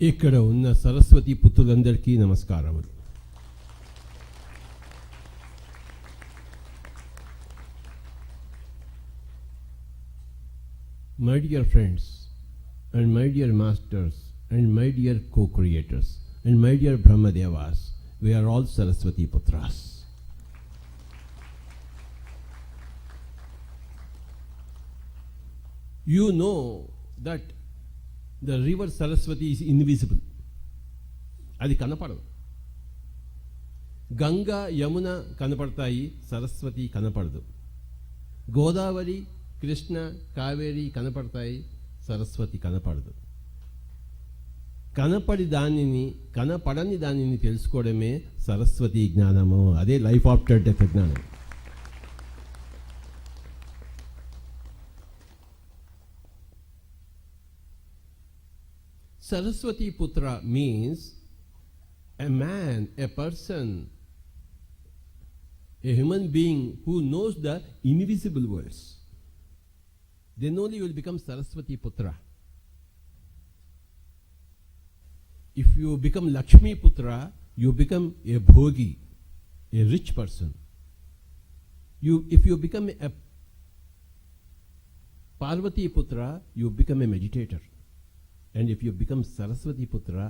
ఇక్కడ ఉన్న సరస్వతి పుత్రులందరికీ నమస్కారములు. My dear friends and my dear masters and my dear co-creators and my dear Brahmadevas, we are all Saraswati Putras. You know that the river Saraswati is invisible. అది కనపడదు. గంగా యమున కనపడతాయి, సరస్వతి కనపడదు. గోదావరి కృష్ణ కావేరి కనపడతాయి, సరస్వతి కనపడదు. కనపడని దానిని తెలుసుకోవడమే సరస్వతి జ్ఞానము. అదే లైఫ్ ఆఫ్టర్ డెత్ జ్ఞానం. Saraswati Putra means a man, a person, a human being who knows the invisible worlds. Then only you will become Saraswati Putra. If you become Lakshmi Putra, you become a bhogi, a rich person. If you become a Parvati Putra, you become a meditator. And if you become Saraswati Putra,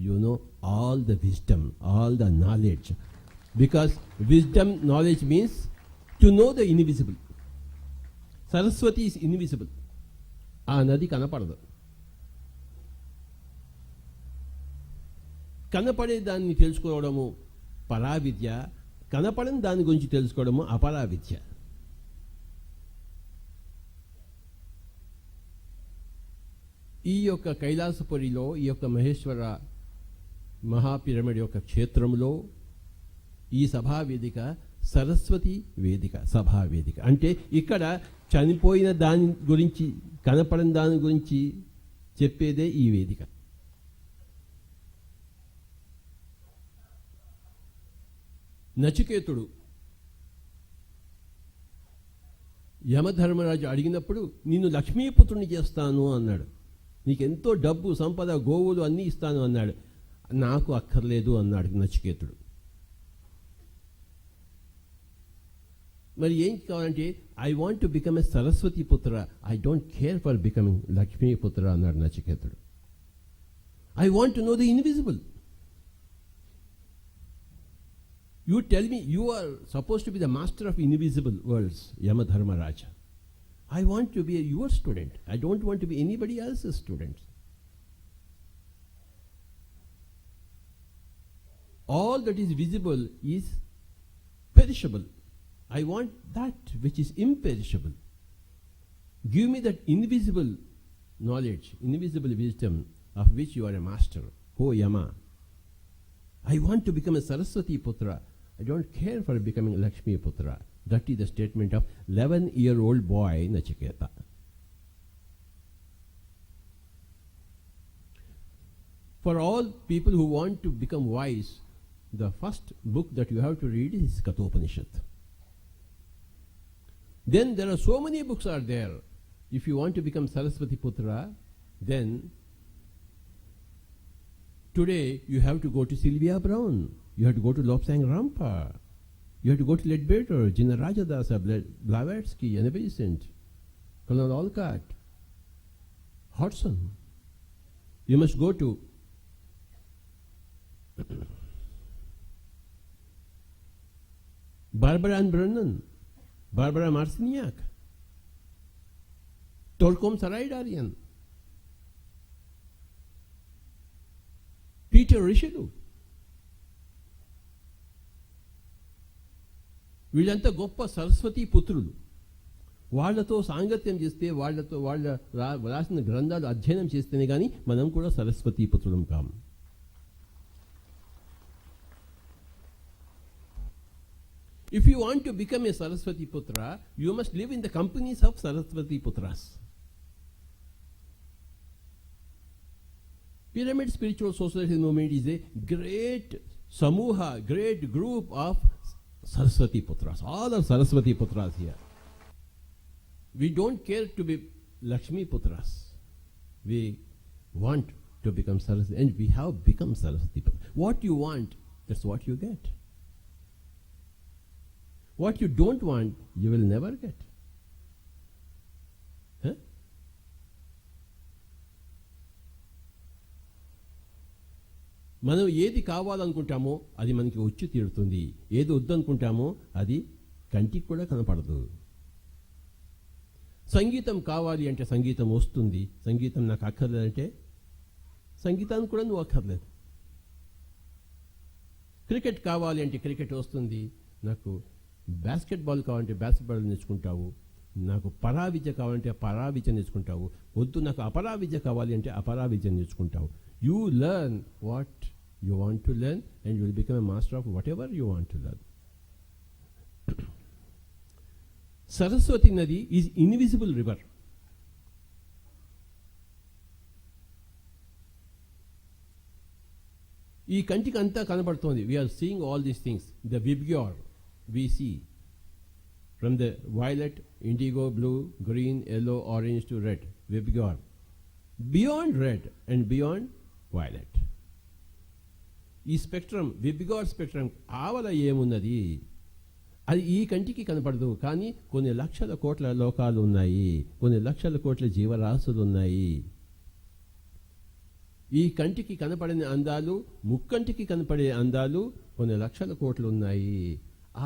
you know all the wisdom, all the knowledge. Because wisdom, knowledge means to know the invisible. Saraswati is invisible. ఆ నది కనపడదు. కనపడే దాన్ని తెలుసుకోవడము పరావిద్య, కనపడని దాని గురించి తెలుసుకోవడము అపరావిద్య. ఈ యొక్క కైలాసపురిలో, ఈ యొక్క మహేశ్వర మహాపిరమిడ్ యొక్క క్షేత్రంలో ఈ సభావేదిక సరస్వతి వేదిక, సభావేదిక. అంటే ఇక్కడ చనిపోయిన దాని గురించి, కనపడని దాని గురించి చెప్పేదే ఈ వేదిక. నచికేతుడు యమధర్మరాజు అడిగినప్పుడు నిన్ను లక్ష్మీపుత్రుని చేస్తాను అన్నాడు. నీకెంతో డబ్బు సంపద గోవులు అన్నీ ఇస్తాను అన్నాడు. నాకు అక్కర్లేదు అన్నాడు నచికేతుడు. మరి ఏం కావాలంటే I want to become a Saraswati putra, I don't care for becoming Lakshmi putra అన్నాడు నచికేతుడు. I want to know the invisible. You tell me, you are suppose to be the master of invisible worlds, Yamadharmaraja. I want to be your student. I don't want to be anybody else's student. All that is visible is perishable. I want that which is imperishable. Give me that invisible knowledge, invisible wisdom of which you are a master, O Yama. I want to become a Saraswati Putra. I don't care for becoming Lakshmi Putra. That is the statement of 11-year-old boy Nachiketa. For all people who want to become wise, the first book that you have to read is Kathopanishad. Then there are so many books are there. If you want to become Saraswati Putra, then today you have to go to Sylvia Browne. You have to go to Lobsang Rampa. You have to go to Leadbeater, Jina Rajadasa, Blavatsky, Anna Besant, Colonel Olcott, Hodgson. You must go to Barbara Ann Brennan, Barbara Marciniak, Torkom Saraydarian, Peter Richelieu. వీళ్ళంతా గొప్ప సరస్వతి పుత్రులు. వాళ్లతో సాంగత్యం చేస్తే, వాళ్ళ రాసిన గ్రంథాలు అధ్యయనం చేస్తేనే కానీ మనం కూడా సరస్వతి పుత్రులం కాము. If you want to become a Saraswati Putra, you must live in the companies of Saraswati Putras. Pyramid Spiritual Society movement is a great samuha, great group of Saraswati Putras. All are Saraswati Putras here. We don't care to be Lakshmi Putras. We want to become Saraswati. And we have become Saraswati. What you want, that's what you get. What you don't want, you will never get. Huh? మనం ఏది కావాలనుకుంటామో అది మనకి వచ్చి తీరుతుంది. ఏది వద్దనుకుంటామో అది కంటికి కూడా కనపడదు. సంగీతం కావాలి అంటే సంగీతం వస్తుంది. సంగీతం నాకు అక్కర్లేదంటే సంగీతానికి కూడా నువ్వు అక్కర్లేదు. క్రికెట్ కావాలి అంటే క్రికెట్ వస్తుంది. నాకు బాస్కెట్బాల్ కావాలంటే బాస్కెట్బాల్ నేర్చుకుంటావు. నాకు పరావిద్య కావాలంటే పరావిద్య నేర్చుకుంటావు. వద్దు నాకు అపరావిద్య కావాలి అంటే అపరావిద్య నేర్చుకుంటావు. You learn what you want to learn and you will become a master of whatever you want to learn. Saraswati Nadi is invisible river. ఈ కంటికి అంతా కనబడుతోంది. We are seeing all these things. The Vibgyor we see from the violet, indigo, blue, green, yellow, orange to red. Vibgyor. Beyond red and beyond violet. ఈ spectrum విబ్గార్ spectrum ఆవల ఏమున్నది అది ఈ కంటికి కనపడదు. కానీ కొన్ని లక్షల కోట్ల లోకాలు ఉన్నాయి. కొన్ని లక్షల కోట్ల జీవరాశులు ఉన్నాయి. ఈ కంటికి కనపడని అందాలు, ముక్కంటికి కనపడే అందాలు కొన్ని లక్షల కోట్లు ఉన్నాయి.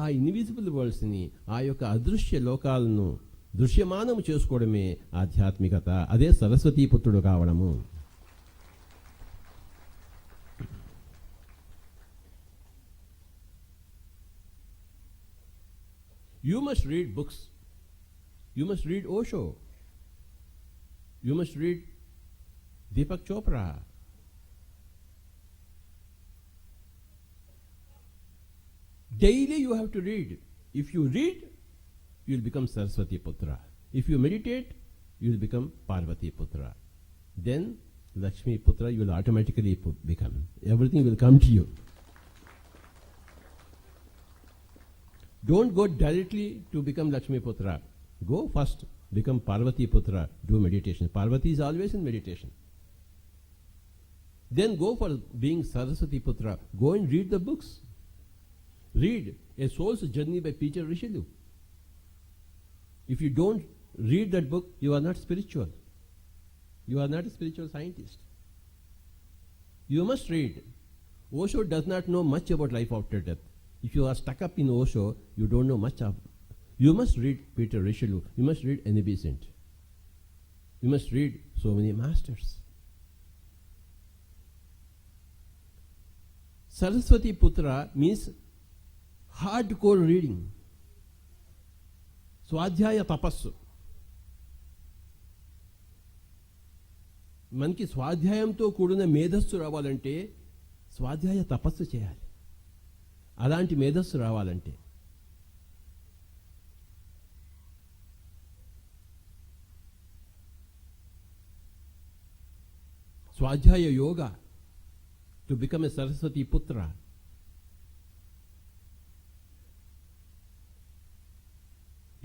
ఆ ఇన్విజిబుల్ వరల్డ్స్ని, ఆ యొక్క అదృశ్య లోకాలను దృశ్యమానము చేసుకోవడమే ఆధ్యాత్మికత. అదే సరస్వతీ పుత్రుడు కావడము. You must read books. You must read Osho. You must read Deepak Chopra. Daily you have to read. If you read, you will become Saraswati Putra. If you meditate, you will become Parvati Putra. Then Lakshmi Putra you will automatically become. Everything will come to you. Don't go directly to become Lakshmi Putra. Go first, become Parvati Putra. Do meditation. Parvati is always in meditation. Then go for being Saraswati Putra. Go and read the books. Read A Soul's Journey by Peter Richelieu. If you don't read that book, you are not spiritual. You are not a spiritual scientist. You must read. Osho does not know much about life after death. If you are stuck up in Osho, you don't know much of. You must read Peter Richelieu. You must read Annie Besant. You must read so many masters. Saraswati Putra means hardcore reading. స్వాధ్యాయ తపస్సు. మనకి స్వాధ్యాయంతో కూడిన మేధస్సు రావాలంటే స్వాధ్యాయ తపస్సు చేయాలి. అలాంటి మేధస్సు రావాలంటే స్వాధ్యాయ yoga to become a Saraswati పుత్ర.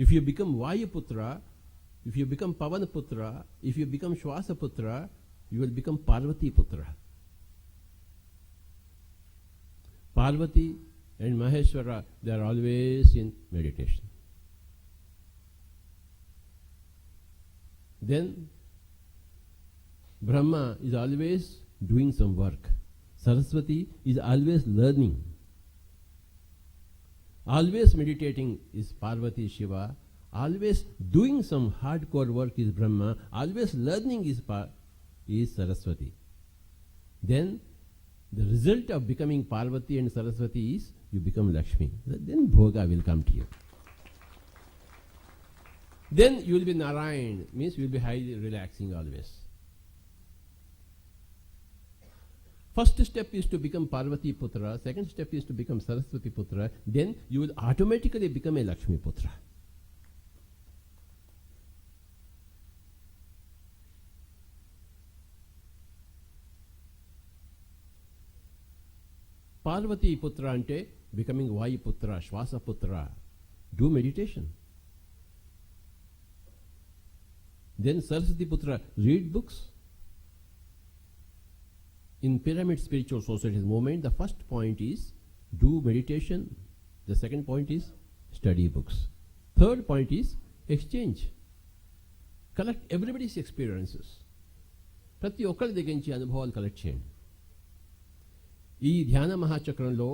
If you become Vayu-putra, if you become Pavana-putra, if you become Shwasa-putra, you will become Parvati-putra. Parvati and Maheshwara, they are always in meditation. Then Brahma is always doing some work. Saraswati is always learning. Always meditating is Parvati Shiva. Always doing some hardcore work is Brahma. Always learning is Saraswati. Then the result of becoming Parvati and Saraswati is you become Lakshmi. Then Bhoga will come to you. Then you will be Narayan, means you will be highly relaxing always. First step is to become Parvati Putra. Second step is to become Saraswati Putra. Then you will automatically become a Lakshmi Putra. Parvati Putra ante becoming Vayu Putra, Shwasa Putra. Do meditation. Then Saraswati Putra, read books. in pyramid spiritual societies movement, the first point is do meditation. The second point is study books. Third point is exchange. Collect everybody's experiences. ప్రతి ఒక్కరి దగ్గర నుంచి అనుభవాలు collect చేయండి. ఈ ధ్యాన మహాచక్రంలో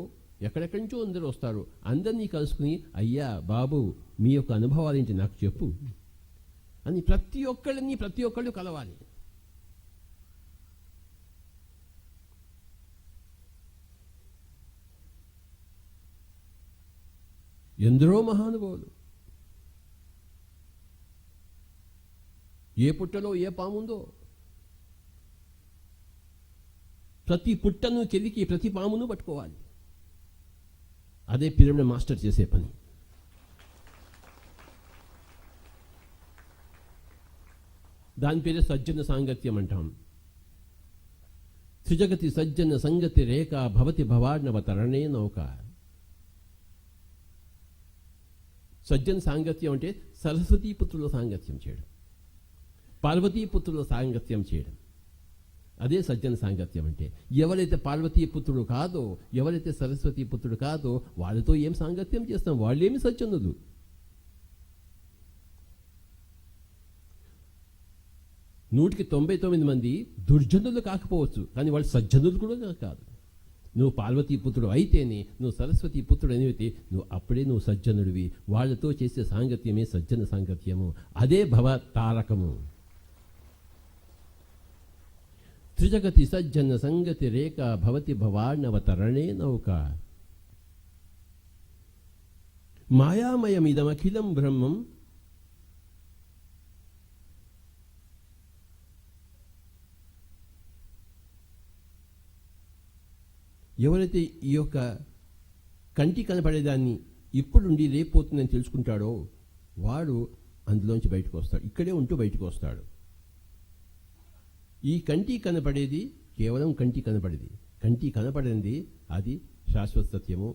ఎక్కడెక్కడి నుంచో అందరూ వస్తారు. అందరినీ కలుసుకుని అయ్యా బాబు మీ యొక్క అనుభవాలు ఏంటి నాకు చెప్పు అని ప్రతి ఒక్కళ్ళు కలవాలి. ఎందరో మహానుభావులు, ఏ పుట్టలో ఏ పాముందో ప్రతి పుట్టను కెలికి ప్రతి పామును పట్టుకోవాలి. అదే పిరమిడ్ మాస్టర్ చేసే పని. దాని పేరే సజ్జన సాంగత్యం అంటాం. త్రిజగతి సజ్జన సంగతి రేఖ భవతి భవార్ణవ తరణే నౌక. సజ్జన సాంగత్యం అంటే సరస్వతీపుత్రుల సాంగత్యం చేయడం, పార్వతీపుత్రుల సాంగత్యం చేయడం. అదే సజ్జన సాంగత్యం అంటే. ఎవరైతే పార్వతీపుత్రుడు కాదో, ఎవరైతే సరస్వతీపుత్రుడు కాదో వాళ్ళతో ఏం సాంగత్యం చేస్తాం? వాళ్ళేమి సజ్జనులు. నూటికి 99 మంది దుర్జనులు కాకపోవచ్చు, కానీ వాళ్ళు సజ్జనులు కూడా కాదు. నువ్వు పార్వతీపుత్రుడు అయితేనే, నువ్వు సరస్వతీపుత్రుడు అయితే నువ్వు అప్పుడే నువ్వు సజ్జనుడివి. వాళ్ళతో చేసే సాంగత్యమే సజ్జన సాంగత్యము. అదే భవ తారకము. త్రిజగతి సజ్జన సంగతి రేఖ భవతి భవార్ణవ తరణే నౌక. మాయామయమిదమఖిలం బ్రహ్మం ఎవరైతే ఈ యొక్క కంటి కనపడేదాన్ని ఇప్పుడుండి రేపోతుందని తెలుసుకుంటాడో వాడు అందులోంచి బయటకు వస్తాడు. ఇక్కడే ఉంటూ బయటకు వస్తాడు. ఈ కంటి కనపడేది కేవలం కంటి కనపడేది. కంటి కనపడింది అది శాశ్వత సత్యము.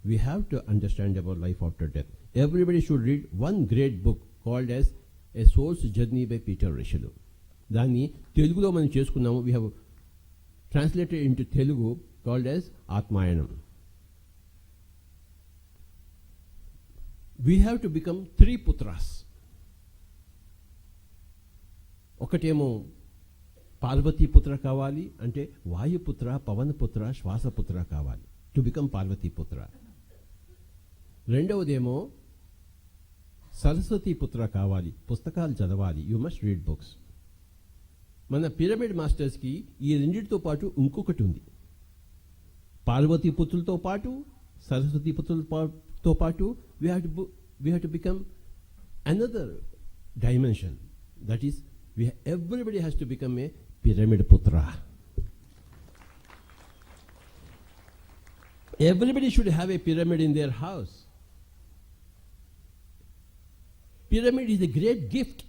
We have to understand about life after death. Everybody should read one great book called as a soul's journey by Peter Richelieu. దాన్ని తెలుగులో మనం చేసుకున్నాము. We have translated into Telugu called as Atmayanam. We have to become 3 putras. ఒకటేమో పార్వతీపుత్ర కావాలి, అంటే వాయుపుత్ర, పవనపుత్ర, శ్వాసపుత్ర కావాలి to become పార్వతీపుత్ర. రెండవదేమో సరస్వతీపుత్ర కావాలి, పుస్తకాలు చదవాలి, యు మస్ట్ రీడ్ బుక్స్. మన పిరమిడ్ మాస్టర్స్కి ఈ రెండింటితో పాటు ఇంకొకటి ఉంది. పార్వతీపుత్రులతో పాటు, సరస్వతీపుత్రులతో పాటు we have to become another dimension. That is, everybody has to become a pyramid putra. Everybody should have a pyramid in their house. Pyramid is a great gift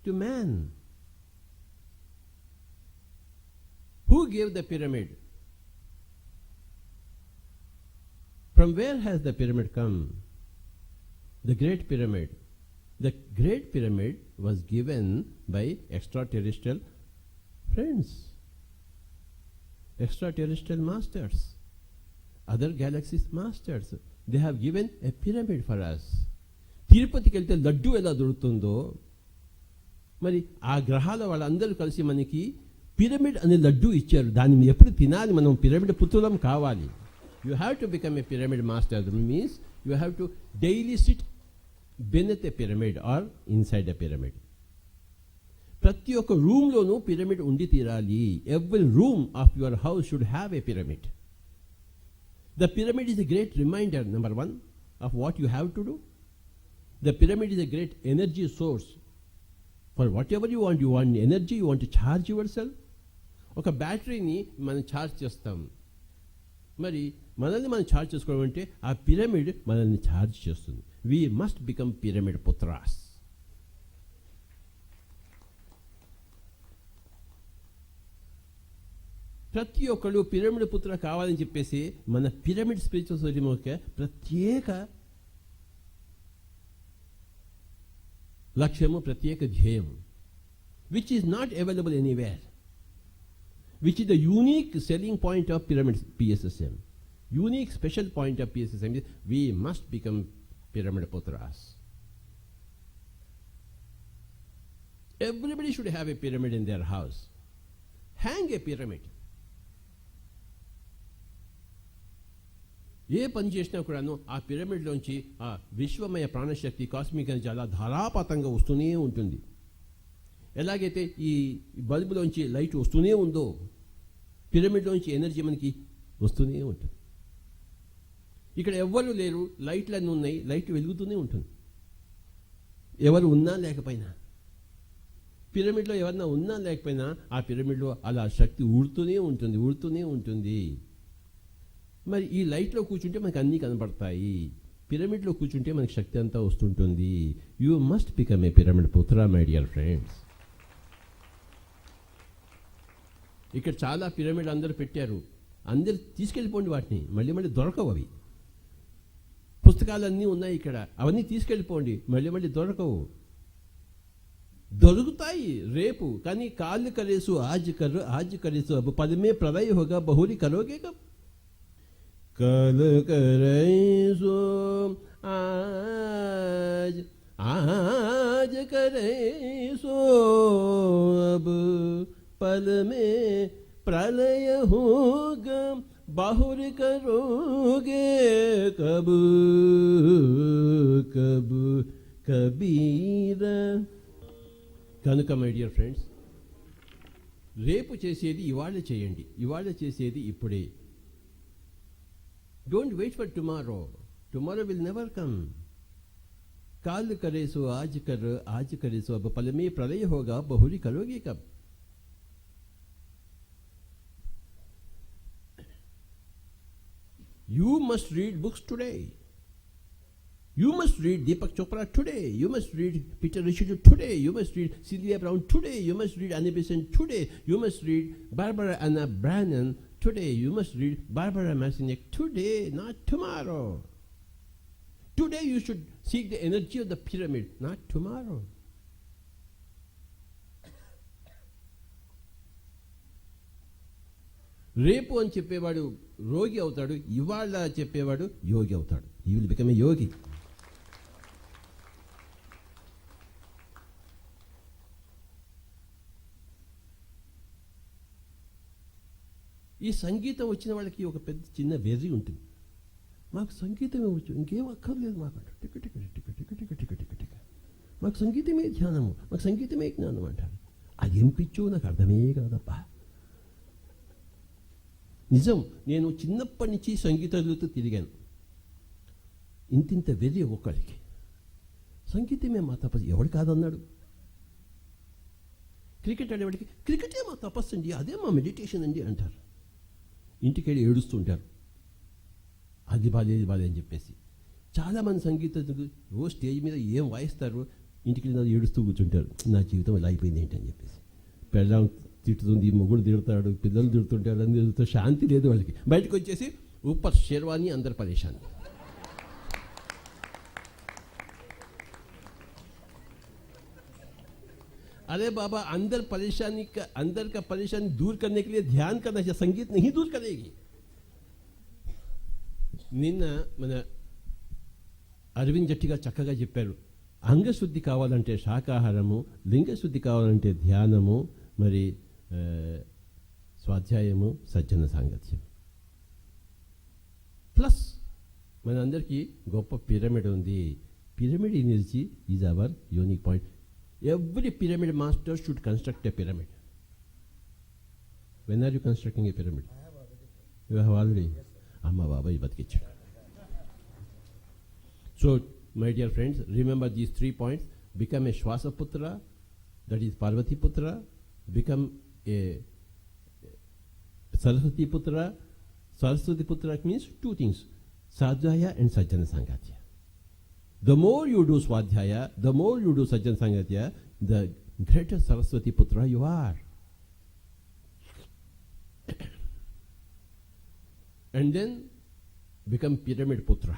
to man. Who gave the pyramid? From where has the pyramid come? The Great Pyramid. The Great Pyramid was given by extraterrestrial friends, extraterrestrial masters, other galaxies masters. They have given a pyramid for us. తిరుపతికి వెళ్తే లడ్డు ఎలా దొరుకుతుందో మరి ఆ గ్రహాల వాళ్ళందరూ కలిసి మనకి పిరమిడ్ అనే లడ్డు ఇచ్చారు. దాన్ని ఎప్పుడు తినాలి? మనం పిరమిడ్ పుత్రులం కావాలి. You have to become a pyramid master. That means you have to daily sit beneath a pyramid or inside a pyramid. ప్రతి ఒక్క రూమ్లోనూ పిరమిడ్ ఉండి తీరాలి. Every room of your house should have a pyramid. The pyramid is a great reminder, number 1, of what you have to do. The pyramid is a great energy source. For whatever you want energy, you want to charge yourself. ఒక బ్యాటరీని మనం charge చేస్తాం. మరి మనల్ని మనం charge చేసుకోవడం అంటే ఆ పిరమిడ్ మనల్ని ఛార్జ్ చేస్తుంది. We must become pyramid putras. ప్రతి ఒక్కళ్ళు పిరమిడ్ పుత్ర కావాలని చెప్పేసి మన పిరమిడ్ స్పిరిచువల్ సొసైటీ యొక్క ప్రత్యేక లక్ష్యము, ప్రత్యేక ధ్యేయం, which is not available anywhere. which is the unique selling point of pyramid PSSM. Unique special point of PSSM is we must become pyramid putras. Everybody should have a pyramid in their house. Hang a pyramid. ఏ పని చేసినా కూడాను ఆ పిరమిడ్లోంచి ఆ విశ్వమయ ప్రాణశక్తి cosmic energy అలా ధారాపాతంగా వస్తూనే ఉంటుంది. ఎలాగైతే ఈ బల్బులోంచి లైట్ వస్తూనే ఉందో పిరమిడ్లోంచి ఎనర్జీ మనకి వస్తూనే ఉంటుంది. ఇక్కడ ఎవ్వరు లేరు, లైట్లన్నీ ఉన్నాయి, లైట్ వెలుగుతూనే ఉంటుంది. ఎవరు ఉన్నా లేకపోయినా, పిరమిడ్లో ఎవరన్నా ఉన్నా లేకపోయినా ఆ పిరమిడ్లో అలా శక్తి ఊడుతూనే ఉంటుంది, ఊడుతూనే ఉంటుంది. మరి ఈ లైట్లో కూర్చుంటే మనకు అన్నీ కనబడతాయి, పిరమిడ్లో కూర్చుంటే మనకి శక్తి అంతా వస్తుంటుంది. You must become a pyramid పుత్ర మై డియర్ ఫ్రెండ్స్. ఇక్కడ చాలా పిరమిడ్ అందరూ పెట్టారు, అందరు తీసుకెళ్ళిపోండి వాటిని, మళ్ళీ మళ్ళీ దొరకవు. అవి పుస్తకాలన్నీ ఉన్నాయి ఇక్కడ, అవన్నీ తీసుకెళ్ళిపోండి, మళ్ళీ మళ్ళీ దొరకవు. దొరుకుతాయి రేపు, కానీ కాళ్ళు కరేసు ఆజ్ కరేసు అబ్ పదమే ప్రళయ హోగా బహురి కరోగే కబ్. कल करैसो आज आज करैसो अब पल में प्रलय होगा बाहुर करोगे कब कब कबीर. కనుక మై డియర్ ఫ్రెండ్స్, రేపు చేసేది ఇవాళ చేయండి, ఇవాళ చేసేది ఇప్పుడే. Don't wait for tomorrow. Tomorrow will never come. काल करे सो आज करे सो अब पल में प्रलय होगा बहुरी करोगे कब. You must read books today. You must read Deepak Chopra today. You must read Peter Richard today. You must read Sylvia Browne today. You must read Annie Besant today. You must read Barbara Anna Brannan today. You must read Barbara Marcinek today, not tomorrow. Today you should seek the energy of the pyramid, not tomorrow. రేపు అని చెప్పేవాడు రోగి అవుతాడు, ఇవాళ చెప్పేవాడు యోగి అవుతాడు. He will become a yogi. ఈ సంగీతం వచ్చిన వాళ్ళకి ఒక పెద్ద చిన్న వెర్రి ఉంటుంది. మాకు సంగీతమే వచ్చు, ఇంకేం అక్కర్లేదు మాకు. టిక టిక టిక టిక టిక టిక టిక టిక మాకు సంగీతమే ధ్యానము, మాకు సంగీతమే జ్ఞానం అంటారు. అదేం పిచ్చో నాకు అర్థమే కాదబ్బా. నిజం, నేను చిన్నప్పటి నుంచి సంగీతంతో తిరిగాను. ఇంతింత వెర్రి ఒక్కడికి సంగీతమే మా తపస్సు, ఎవడు కాదన్నాడు. క్రికెట్ ఆడేవాడికి క్రికెటే మా తపస్సు అండి, అదే మా మెడిటేషన్ అండి అంటారు. ఇంటికి వెళ్ళి ఏడుస్తుంటారు, అది బాలేదు అని చెప్పేసి. చాలామంది సంగీతజ్ఞులు రోజు స్టేజ్ మీద ఏం వాయిస్తారు, ఇంటికి వెళ్ళి ఏడుస్తూ కూర్చుంటారు. నా జీవితం ఇలా అయిపోయింది ఏంటి అని చెప్పేసి. పెళ్ళం తిట్టుతుంది, మొగుడు తిడతాడు, పిల్లలు తిడుతుంటారు, అన్ని తిడుతూ శాంతి లేదు వాళ్ళకి. బయటకు వచ్చేసి ఊపర్ షేర్వాణి అందరు పరేషాన్. अरे बाबा, अंदर का परेशानी दूर करने के लिए ध्यान करना चाहिए, संगीत नहीं दूर करेगी. నిన్న మన అరవింద్ జట్టిగా చక్కగా చెప్పారు, అంగశుద్ధి కావాలంటే శాకాహారము, లింగశుద్ధి కావాలంటే ధ్యానము, మరి స్వాధ్యాయము, సజ్జన సాంగత్యం. ప్లస్ మనందరికీ గొప్ప పిరమిడ్ ఉంది. Pyramid energy is our unique point. Every pyramid master should construct a pyramid. When are you constructing a pyramid? You have already. Amma Baba Ibadkichada. So, my dear friends, remember these 3 points. Become a Shwasaputra, that is Parvati Putra. Become a Saraswati Putra. Saraswati Putra means 2 things, Sadhyaya and Sajjana Sangatya. The more you do Swadhyaya, the more you do Sajjana Sangatya, the greater Saraswati Putra you are. And then become Pyramid Putra.